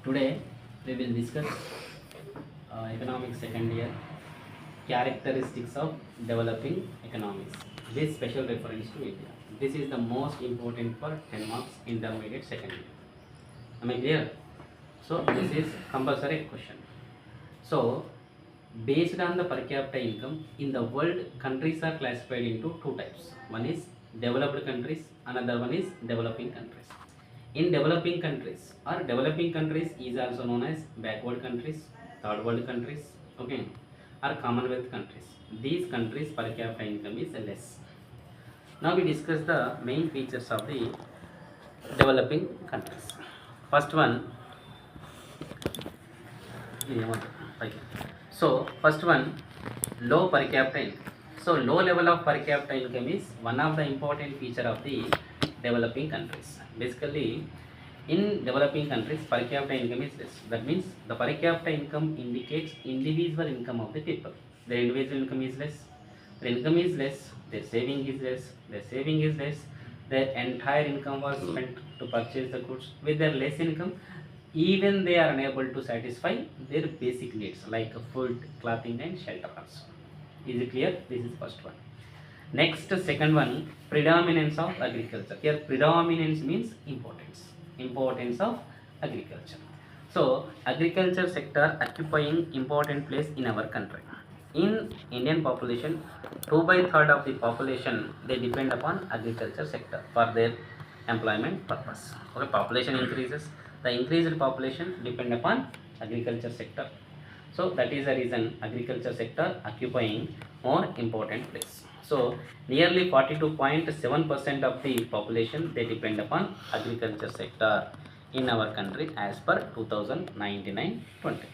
Today we will discuss economics second year characteristics of developing economics with special reference to India. This is the most important for 10 marks intermediate second year. Am I clear? So this is compulsory question. So based on the per capita income in the world, countries are classified into two types. One is developed countries, another one is developing countries. In developing countries is also known as backward countries, third world countries, okay, or commonwealth countries. These countries per capita income is less. Now we discuss the main features of the developing countries. First one, so first one, low per capita income. So low level of per capita income is one of the important feature of the developing countries. Basically, in developing countries, per capita income is less. That means the per capita income indicates individual income of the people. Their individual income is less, their income is less, their saving is less, their entire income was spent to purchase the goods. With their less income, even they are unable to satisfy their basic needs like food, clothing and shelter also. Is it clear? This is first one. Next, second one, predominance of agriculture. Here predominance means importance of agriculture. So agriculture sector occupying important place in our country. In Indian population, 2/3 of the population they depend upon agriculture sector for their employment purpose. Okay, population increases, the increased population depend upon agriculture sector. So that is the reason agriculture sector occupying more important place. So nearly 42.7% of the population they depend upon agriculture sector in our country as per 2019-20.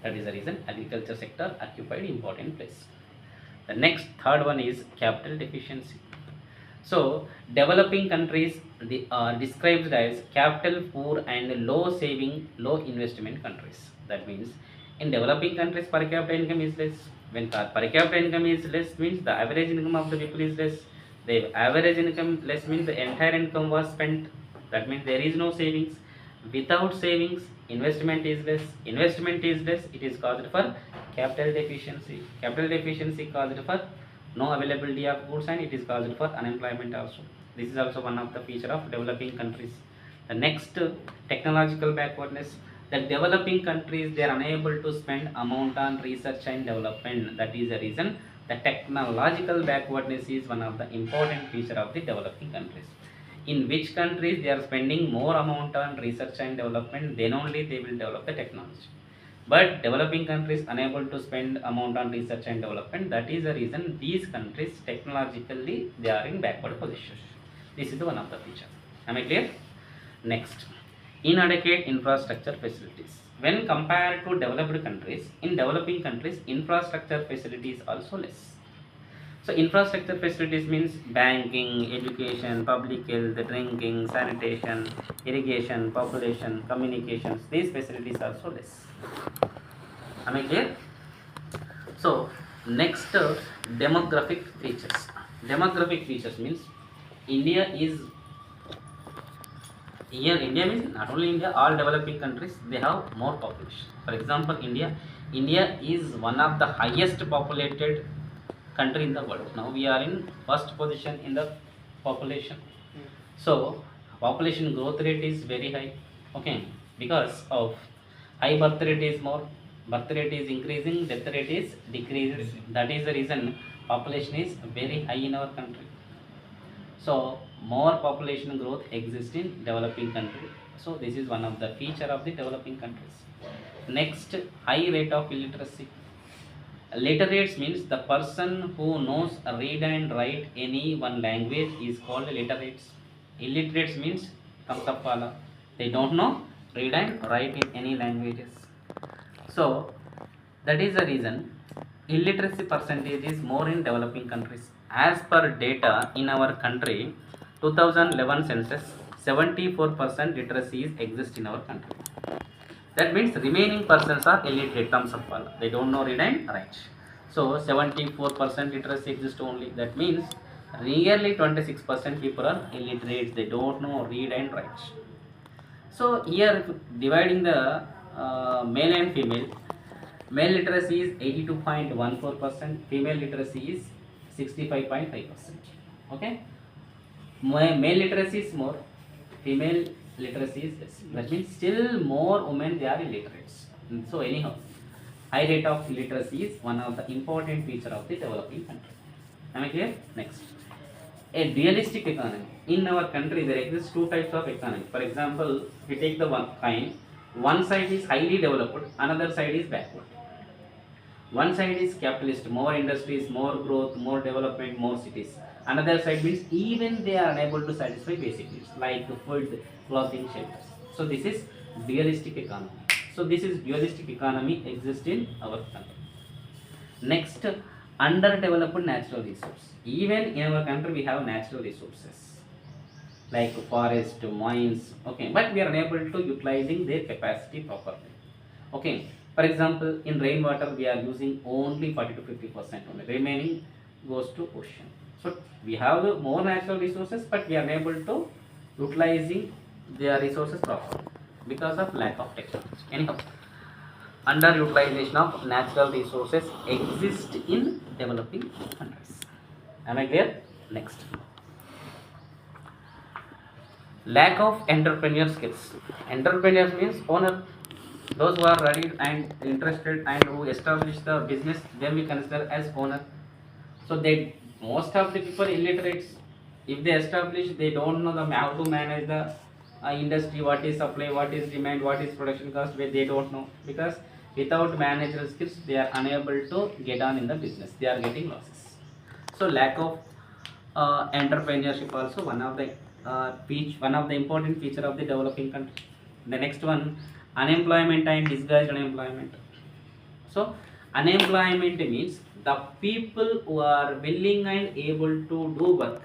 That is the reason agriculture sector occupied important place. The next third one is capital deficiency. So developing countries are described as capital poor and low saving, low investment countries. That means in developing countries per capita income is less. When per capita income is less means the average income of the people is less. The average income less means the entire income was spent. That means there is no savings. Without savings, investment is less. Investment is less. It is caused for capital deficiency. Capital deficiency caused for no availability of goods and it is caused for unemployment also. This is also one of the feature of developing countries. The next, technological backwardness. The developing countries they are unable to spend amount on research and development. That is the reason the technological backwardness is one of the important feature of the developing countries. In which countries they are spending more amount on research and development, then only they will develop the technology. But developing countries unable to spend amount on research and development. That is the reason these countries technologically they are in backward position. This is the one of the feature. Am I clear? Next, inadequate infrastructure facilities. When compared to developed countries, in developing countries infrastructure facilities also less. So infrastructure facilities means banking, education, public health, drinking, sanitation, irrigation, population, communications. These facilities are also less. Am I clear? So next, demographic features. Demographic features means India means not only India, all developing countries they have more population. For example, India is one of the highest populated country in the world. Now we are in first position in the population. So population growth rate is very high, okay, because of high birth rate is more, birth rate is increasing, death rate is decreases. That is the reason population is very high in our country. So more population growth exists in developing country. So this is one of the feature of the developing countries. Next, high rate of illiteracy. Literates means the person who knows read and write any one language is called literates. Illiterates means kamsapala. They don't know read and write in any languages. So that is the reason illiteracy percentage is more in developing countries. As per data in our country, 2011 census, 74% literacy is exist in our country. That means remaining persons are illiterate terms of all. They don't know read and write. So 74% literacy exists only. That means nearly 26% people are illiterate. They don't know read and write. So here if dividing the male and female, male literacy is 82.14%, female literacy is 65.5%. Okay, male literacy is more, female literacy is less. That means still more women they are illiterates. So anyhow, high rate of literacy is one of the important feature of the developing country. Am I clear? Next, a dualistic economy. In our country, there exists two types of economy. For example, we take the one kind, one side is highly developed, another side is backward. One side is capitalist, more industries, more growth, more development, more cities. Another side means even they are unable to satisfy basic needs like food, clothing, shelter. So this is dualistic economy. So this is dualistic economy exists in our country. Next, underdeveloped natural resource. Even in our country we have natural resources like forest, mines, okay, but we are unable to utilizing their capacity properly. Okay, for example, in rainwater we are using only 40 to 50% only. Remaining goes to ocean. So we have more natural resources, but we are unable to utilizing their resources properly because of lack of technology. Anyhow, underutilization of natural resources exist in developing countries. Am I clear? Next, lack of entrepreneur skills. Entrepreneurs means owner, those who are ready and interested and who establish the business, then we consider as owner. So they, most of the people illiterates, if they establish, they don't know the how to manage the industry, what is supply, what is demand, what is production cost, where they don't know, because without managerial skills they are unable to get on in the business, they are getting losses. So lack of entrepreneurship also one of the one of the important feature of the developing country. The next one, unemployment and disguised unemployment. So unemployment means the people who are willing and able to do work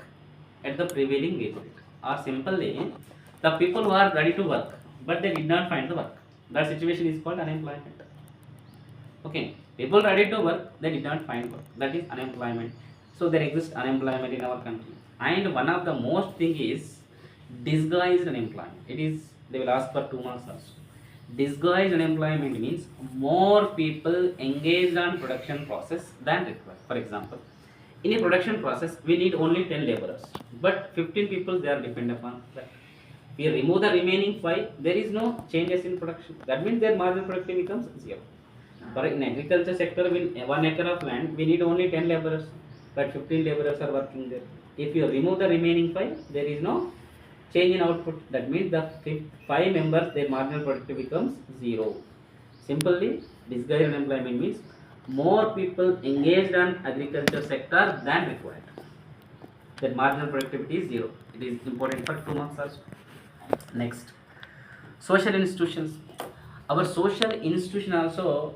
at the prevailing wage rate, or simply the people who are ready to work but they did not find the work. That situation is called unemployment. Okay, people ready to work, they did not find work. That is unemployment. So there exists unemployment in our country. And one of the most thing is disguised unemployment. It is, they will ask for 2 marks also. Disguised unemployment means more people engaged on production process than required. For example, in a production process, we need only 10 laborers, but 15 people they are dependent upon that. We remove the remaining 5, there is no changes in production. That means their marginal productivity becomes 0. For in agriculture sector, in 1 acre of land, we need only 10 laborers, but 15 laborers are working there. If you remove the remaining 5, there is no change in output. That means the 5 members, their marginal productivity becomes 0. Simply, disguised unemployment means more people engaged on agriculture sector than required. Their marginal productivity is 0. It is important for 2 marks also. Next, social institutions. Our social institution also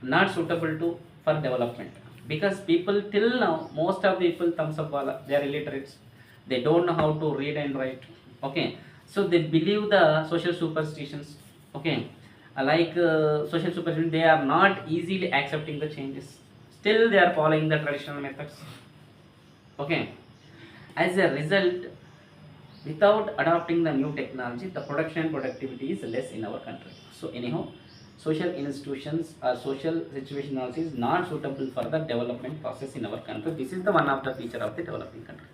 not suitable to for development, because people till now, most of the people thumbs up wala, they are illiterates, they don't know how to read and write. Okay, so they believe the social superstitions. Okay, social superstition, they are not easily accepting the changes, still they are following the traditional methods. Okay, as a result, without adopting the new technology, the production productivity is less in our country. So anyhow, social institutions or social situation also is not suitable for the development process in our country. This is the one of the feature of the developing country.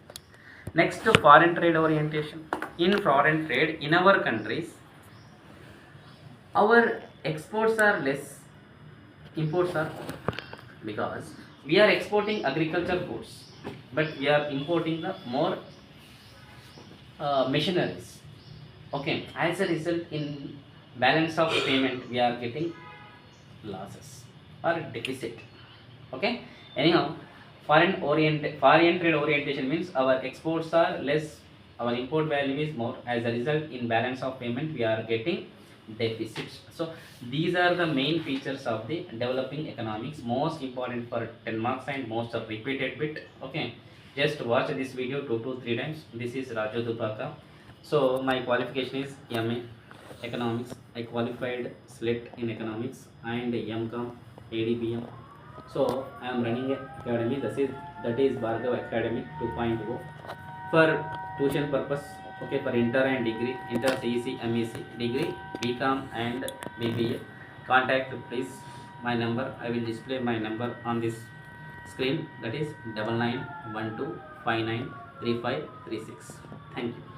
Next, foreign trade orientation. In foreign trade in our countries, our exports are less, imports are, because we are exporting agriculture goods, but we are importing the more machineries. Okay, as a result, in balance of payment, we are getting losses or deficit. Okay, anyhow, foreign trade orientation means our exports are less, our import value is more. As a result, in balance of payment, we are getting deficits. So these are the main features of the developing economics, most important for 10 marks and most of repeated bit. Okay, just watch this video 2 to 3 times. This is Raju Dupaka. So my qualification is MA Economics. I qualified SLET in Economics and MCOM ADBM. So I am running a academy. That is Bhargav Academy 2.0 for tuition purpose. Okay, for inter and degree, inter CEC, MEC, degree, BCom and BBA. Contact please my number. I will display my number on this screen. That is 9912593536. Thank you.